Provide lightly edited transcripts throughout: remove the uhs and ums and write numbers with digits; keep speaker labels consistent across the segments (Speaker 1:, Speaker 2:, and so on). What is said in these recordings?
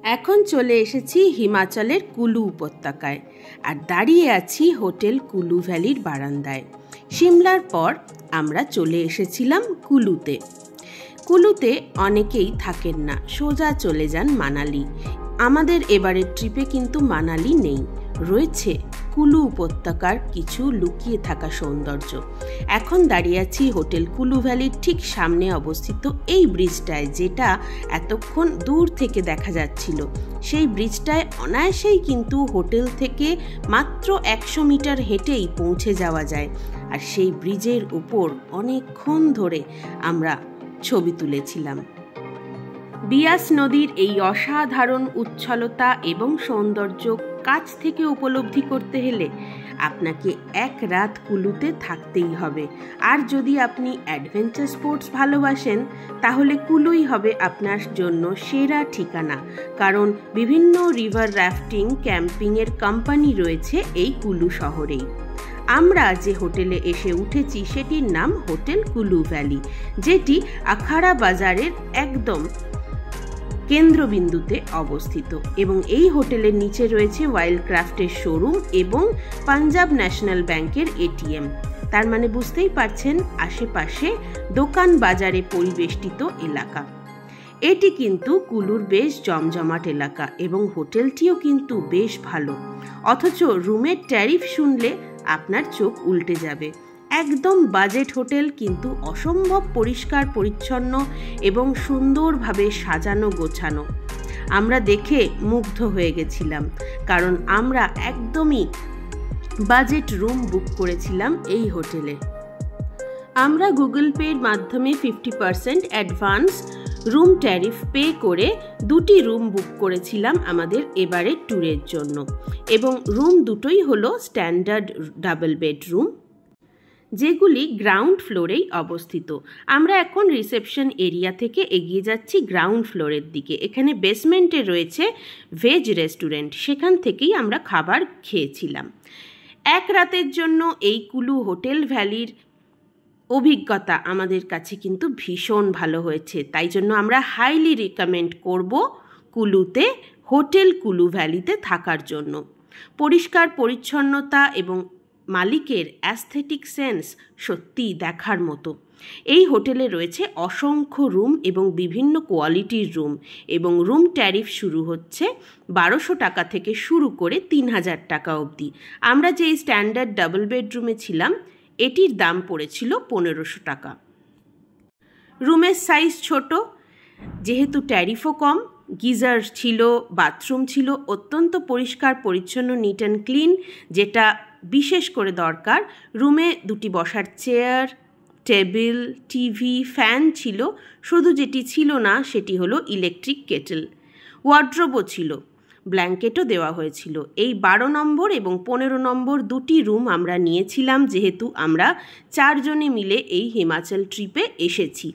Speaker 1: এখন চলে এসেছি হিমাচলের কুলু উপত্যকায় আর দাঁড়িয়ে আছি হোটেল কুলু ভ্যালির বারান্দায়। সিমলার পর আমরা চলে এসেছিলাম কুলুতে। কুলুতে অনেকেই থাকেন না, সোজা চলে যান মানালি। আমাদের এবারের ট্রিপে কিন্তু মানালি নেই, রয়েছে কুলু উপত্যকার কিছু লুকিয়ে থাকা সৌন্দর্য। এখন দাঁড়িয়ে আছি হোটেল কুলু ভ্যালির ঠিক সামনে অবস্থিত এই ব্রিজটায়, যেটা এতক্ষণ দূর থেকে দেখা যাচ্ছিল। সেই ব্রিজটায় অনায়াসেই কিন্তু হোটেল থেকে মাত্র 100 মিটার হেঁটেই পৌঁছে যাওয়া যায়। আর সেই ব্রিজের উপর অনেকক্ষণ ধরে আমরা ছবি তুলেছিলাম। বিয়াস নদীর এই অসাধারণ উচ্ছলতা এবং সৌন্দর্য কাছ থেকে উপলব্ধি করতে হলে আপনাকে এক রাত কুলুতে থাকতেই হবে। আর যদি আপনি অ্যাডভেঞ্চার স্পোর্টস ভালোবাসেন তাহলে কুলুই হবে আপনার জন্য সেরা ঠিকানা, কারণ বিভিন্ন রিভার রাফটিং ক্যাম্পিংয়ের কোম্পানি রয়েছে এই কুলু শহরেই। আমরা যে হোটেলে এসে উঠেছি সেটির নাম হোটেল কুলু ভ্যালি, যেটি আখাড়া বাজারের একদম কেন্দ্রবিন্দুতে অবস্থিত। এবং এই হোটেলের নিচে রয়েছে ওয়াইল্ড ক্রাফটের শোরুম এবং পাঞ্জাব ন্যাশনাল ব্যাংকের এটিএম। তার মানে বুঝতেই পারছেন আশেপাশে দোকান বাজারে পরিবেষ্টিত এলাকা। এটি কিন্তু কুলুর বেশ জমজমাট এলাকা এবং হোটেলটিও কিন্তু বেশ ভালো। অথচ রুমের ট্যারিফ শুনলে আপনার চোখ উল্টে যাবে। একদম বাজেট হোটেল, কিন্তু অসম্ভব পরিষ্কার পরিচ্ছন্ন এবং সুন্দরভাবে সাজানো গোছানো। আমরা দেখে মুগ্ধ হয়ে গেছিলাম, কারণ আমরা একদমই বাজেট রুম বুক করেছিলাম এই হোটেলে। আমরা গুগল পের মাধ্যমে 50% অ্যাডভান্স রুম ট্যারিফ পে করে দুটি রুম বুক করেছিলাম আমাদের এবারের ট্যুরের জন্য। এবং রুম দুটোই হলো স্ট্যান্ডার্ড ডাবল বেডরুম, যেগুলি গ্রাউন্ড ফ্লোরেই অবস্থিত। আমরা এখন রিসেপশন এরিয়া থেকে এগিয়ে যাচ্ছি গ্রাউন্ড ফ্লোরের দিকে। এখানে বেসমেন্টে রয়েছে ভেজ রেস্টুরেন্ট, সেখান থেকেই আমরা খাবার খেয়েছিলাম। এক রাতের জন্য এই কুলু হোটেল ভ্যালির অভিজ্ঞতা আমাদের কাছে কিন্তু ভীষণ ভালো হয়েছে। তাই জন্য আমরা হাইলি রিকমেন্ড করব কুলুতে হোটেল কুলু ভ্যালিতে থাকার জন্য। পরিষ্কার পরিচ্ছন্নতা এবং মালিকের অ্যাস্থেটিক সেন্স সত্যিই দেখার মতো। এই হোটেলে রয়েছে অসংখ্য রুম এবং বিভিন্ন কোয়ালিটির রুম, এবং রুম ট্যারিফ শুরু হচ্ছে 1200 টাকা থেকে শুরু করে 3000 টাকা অবধি। আমরা যে স্ট্যান্ডার্ড ডাবল বেডরুমে ছিলাম এটির দাম পড়েছিল 1500 টাকা। রুমের সাইজ ছোট, যেহেতু ট্যারিফও কম, গিজার ছিল, বাথরুম ছিল, অত্যন্ত পরিষ্কার পরিচ্ছন্ন, নিট অ্যান্ড ক্লিন, যেটা বিশেষ করে দরকার। রুমে দুটি বসার চেয়ার, টেবিল, টিভি, ফ্যান ছিল। শুধু যেটি ছিল না সেটি হলো ইলেকট্রিক কেটেল। ওয়ার্ড্রোবও ছিল, ব্ল্যাঙ্কেটও দেওয়া হয়েছিল। এই 12 নম্বর এবং 15 নম্বর দুটি রুম আমরা নিয়েছিলাম, যেহেতু আমরা 4 জনে মিলে এই হিমাচল ট্রিপে এসেছি।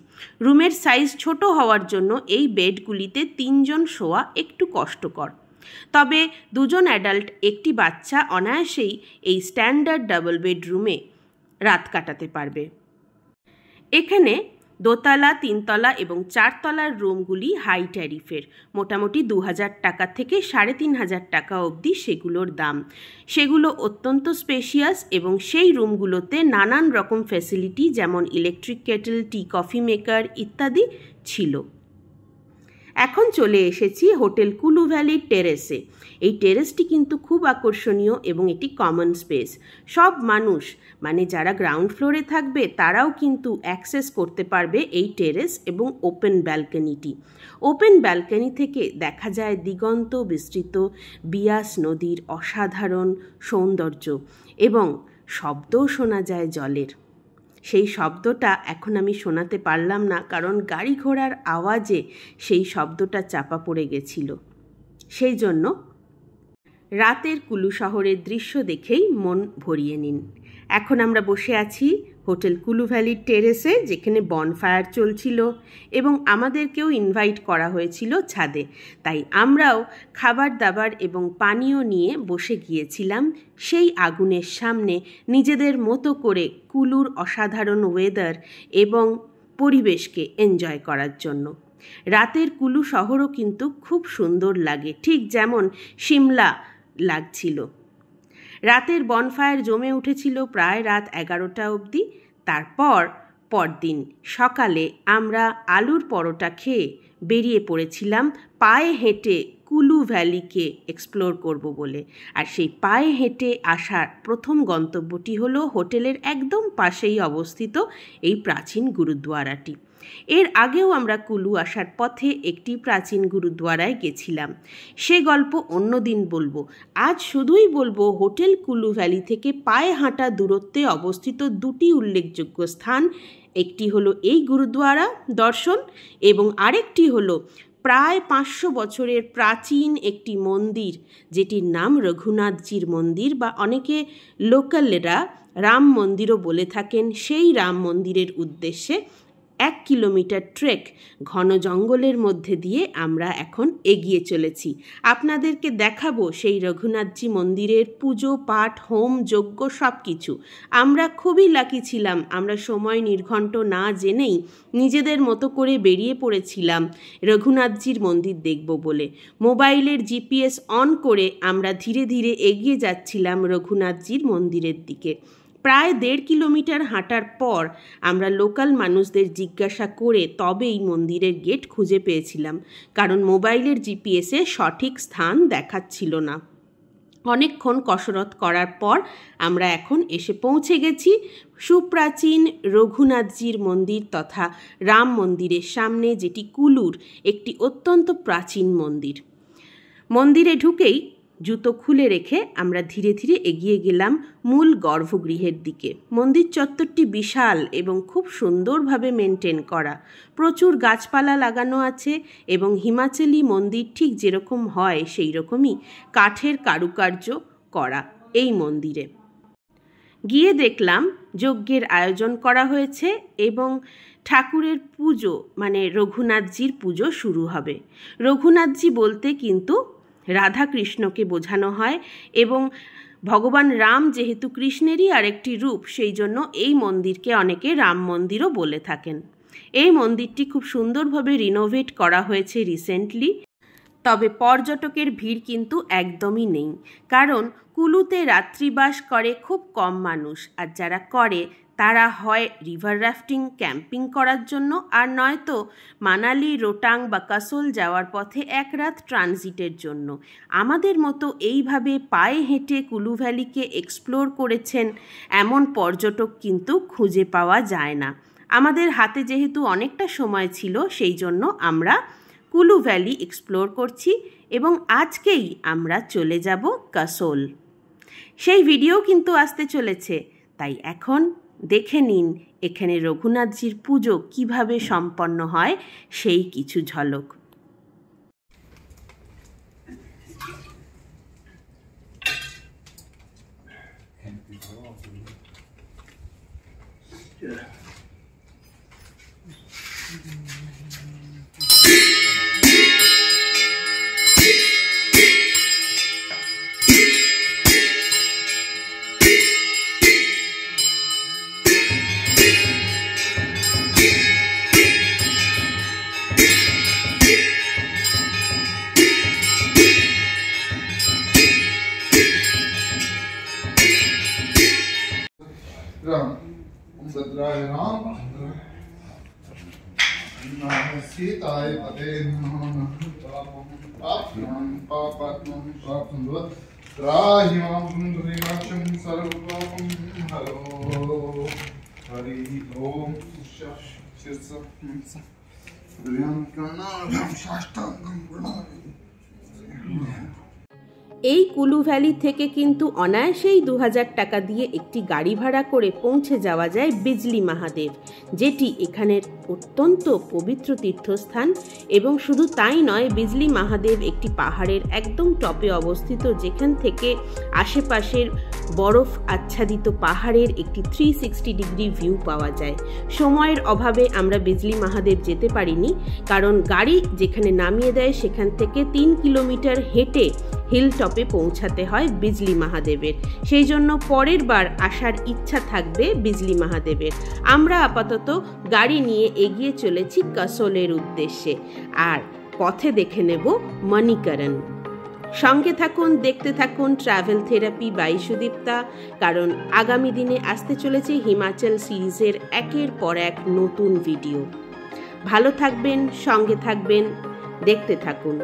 Speaker 1: রুমের সাইজ ছোট হওয়ার জন্য এই বেডগুলিতে 3 জন শোয়া একটু কষ্টকর, তবে 2 জন অ্যাডাল্ট, একটি বাচ্চা অনায়াসেই এই স্ট্যান্ডার্ড ডাবল বেডরুমে রাত কাটাতে পারবে। এখানে দোতলা, 3 তলা এবং 4 তলার রুমগুলি হাই ট্যারিফের, মোটামুটি 2000 টাকা থেকে 3500 টাকা অবধি সেগুলোর দাম। সেগুলো অত্যন্ত স্পেশিয়াস এবং সেই রুমগুলোতে নানান রকম ফ্যাসিলিটি, যেমন electric kettle, tea coffee maker ইত্যাদি ছিল। এখন চলে এসেছি হোটেল কুলু ভ্যালির টেরেসে। এই টেরেসটি কিন্তু খুব আকর্ষণীয় এবং এটি কমন স্পেস। সব মানুষ, মানে যারা গ্রাউন্ড ফ্লোরে থাকবে তারাও কিন্তু অ্যাক্সেস করতে পারবে এই টেরেস এবং ওপেন ব্যালকনিটি। ওপেন ব্যালকনি থেকে দেখা যায় দিগন্ত বিস্তৃত বিয়াস নদীর অসাধারণ সৌন্দর্য, এবং শব্দও শোনা যায় জলের। সেই শব্দটা এখন আমি শোনাতে পারলাম না, কারণ গাড়ি ঘোড়ার আওয়াজে সেই শব্দটা চাপা পড়ে গেছিল। সেই জন্য রাতের কুলু শহরের দৃশ্য দেখেই মন ভরিয়ে নিন। এখন আমরা বসে আছি হোটেল কুলু ভ্যালির টেরেসে, যেখানে বনফায়ার চলছিল এবং আমাদেরকেও ইনভাইট করা হয়েছিল ছাদে। তাই আমরাও খাবার দাবার এবং পানীয় নিয়ে বসে গিয়েছিলাম সেই আগুনের সামনে, নিজেদের মতো করে কুলুর অসাধারণ ওয়েদার এবং পরিবেশকে এনজয় করার জন্য। রাতের কুলু শহরও কিন্তু খুব সুন্দর লাগে, ঠিক যেমন সিমলা লাগছিল। রাতের বনফায়ার জমে উঠেছিল প্রায় রাত 11টা অবধি। তারপর পরদিন সকালে আমরা আলুর পরোটা খেয়ে বেরিয়ে পড়েছিলাম পায়ে হেঁটে কুলু ভ্যালিকে এক্সপ্লোর করব বলে। আর সেই পায়ে হেঁটে আসার প্রথম গন্তব্যটি হলো হোটেলের একদম পাশেই অবস্থিত এই প্রাচীন গুরুদ্বারাটি। এর আগেও আমরা কুলু আসার পথে একটি প্রাচীন গুরুদ্বারায় গেছিলাম, সে গল্প অন্য দিন বলবো। আজ শুধুই বলবো হোটেল কুলু ভ্যালি থেকে পায়ে হাঁটা দূরত্বে অবস্থিত দুটি উল্লেখযোগ্য স্থান। একটি হলো এই গুরুদ্বারা দর্শন এবং আরেকটি হলো প্রায় 500 বছরের প্রাচীন একটি মন্দির, যেটির নাম রঘুনাথজির মন্দির বা অনেকে লোকালরা রাম মন্দিরও বলে থাকেন। সেই রাম মন্দিরের উদ্দেশ্যে 1 কিলোমিটার ট্রেক ঘন জঙ্গলের মধ্যে দিয়ে আমরা এখন এগিয়ে চলেছি। আপনাদেরকে দেখাবো সেই রঘুনাথজি মন্দিরের পুজো পাঠ, হোম যজ্ঞ সব কিছু। আমরা খুবই লাকি ছিলাম, আমরা সময় নির্ঘণ্ট না জেনেই নিজেদের মতো করে বেরিয়ে পড়েছিলাম রঘুনাথজির মন্দির দেখব বলে। মোবাইলের জিপিএস অন করে আমরা ধীরে ধীরে এগিয়ে যাচ্ছিলাম রঘুনাথজির মন্দিরের দিকে। প্রায় 1.5 কিলোমিটার হাঁটার পর আমরা লোকাল মানুষদের জিজ্ঞাসা করে তবে এই মন্দিরের গেট খুঁজে পেয়েছিলাম, কারণ মোবাইলের জিপিএসে সঠিক স্থান দেখাচ্ছিল না। অনেকক্ষণ কসরত করার পর আমরা এখন এসে পৌঁছে গেছি সুপ্রাচীন রঘুনাথজির মন্দির তথা রাম মন্দিরের সামনে, যেটি কুলুর একটি অত্যন্ত প্রাচীন মন্দির। মন্দিরে ঢুকেই জুতো খুলে রেখে আমরা ধীরে ধীরে এগিয়ে গেলাম মূল গর্ভগৃহের দিকে। মন্দির চত্বরটি বিশাল এবং খুব সুন্দরভাবে মেনটেন করা, প্রচুর গাছপালা লাগানো আছে এবং হিমাচলি মন্দির ঠিক যেরকম হয় সেই রকমই কাঠের কারুকার্য করা এই মন্দিরে। গিয়ে দেখলাম যজ্ঞের আয়োজন করা হয়েছে এবং ঠাকুরের পুজো মানে রঘুনাথজির পুজো শুরু হবে। রঘুনাথজি বলতে কিন্তু রাধাকৃষ্ণকে বোঝানো হয় এবং ভগবান রাম যেহেতু কৃষ্ণেরই আরেকটি রূপ, সেই জন্য এই মন্দিরকে অনেকে রাম মন্দিরও বলে থাকেন। এই মন্দিরটি খুব সুন্দরভাবে রিনোভেট করা হয়েছে রিসেন্টলি, তবে পর্যটকের ভিড় কিন্তু একদমই নেই, কারণ কুলুতে রাত্রিবাস করে খুব কম মানুষ, আর যারা করে তারা হয় রিভার রাফটিং ক্যাম্পিং করার জন্য, আর নয়তো মানালি, রোটাং বা কাসোল যাওয়ার পথে 1 রাত ট্রানজিটের জন্য। আমাদের মতো এইভাবে পায়ে হেঁটে কুলু ভ্যালিকে এক্সপ্লোর করেছেন এমন পর্যটক কিন্তু খুঁজে পাওয়া যায় না। আমাদের হাতে যেহেতু অনেকটা সময় ছিল, সেই জন্য আমরা কুলু ভ্যালি এক্সপ্লোর করছি এবং আজকেই আমরা চলে যাব কাসোল। সেই ভিডিও কিন্তু আসতে চলেছে, তাই এখন দেখে নিন এখানে রঘুনাথজির পুজো কিভাবে সম্পন্ন হয় সেই কিছু ঝলক।
Speaker 2: भद्राय राम सीताय पते हरि ओम
Speaker 1: এই কুলু ভ্যালি থেকে কিন্তু অনায়াসেই 2000 টাকা দিয়ে একটি গাড়ি ভাড়া করে পৌঁছে যাওয়া যায় বিজলি মহাদেব, যেটি এখানের অত্যন্ত পবিত্র তীর্থস্থান। এবং শুধু তাই নয়, বিজলি মহাদেব একটি পাহাড়ের একদম টপে অবস্থিত, যেখান থেকে আশেপাশের বরফ আচ্ছাদিত পাহাড়ের একটি 360 ডিগ্রি ভিউ পাওয়া যায়। সময়ের অভাবে আমরা বিজলি মহাদেব যেতে পারিনি, কারণ গাড়ি যেখানে নামিয়ে দেয় সেখান থেকে 3 কিলোমিটার হেঁটে হিল টপে পৌঁছাতে হয় বিজলি মহাদেবের। সেই জন্য পরের বার আসার ইচ্ছা থাকবে বিজলি মহাদেবের। আমরা আপাতত গাড়ি নিয়ে এগিয়ে চলেছি কাসোলের উদ্দেশ্যে, আর পথে দেখে নেব মণিকরণ। সঙ্গে থাকুন, দেখতে থাকুন ট্রাভেল থেরাপি বাই সুদীপ্তা, কারণ আগামী দিনে আসতে চলেছে হিমাচল সিরিজের একের পর এক নতুন ভিডিও। ভালো থাকবেন, সঙ্গে থাকবেন, দেখতে থাকুন।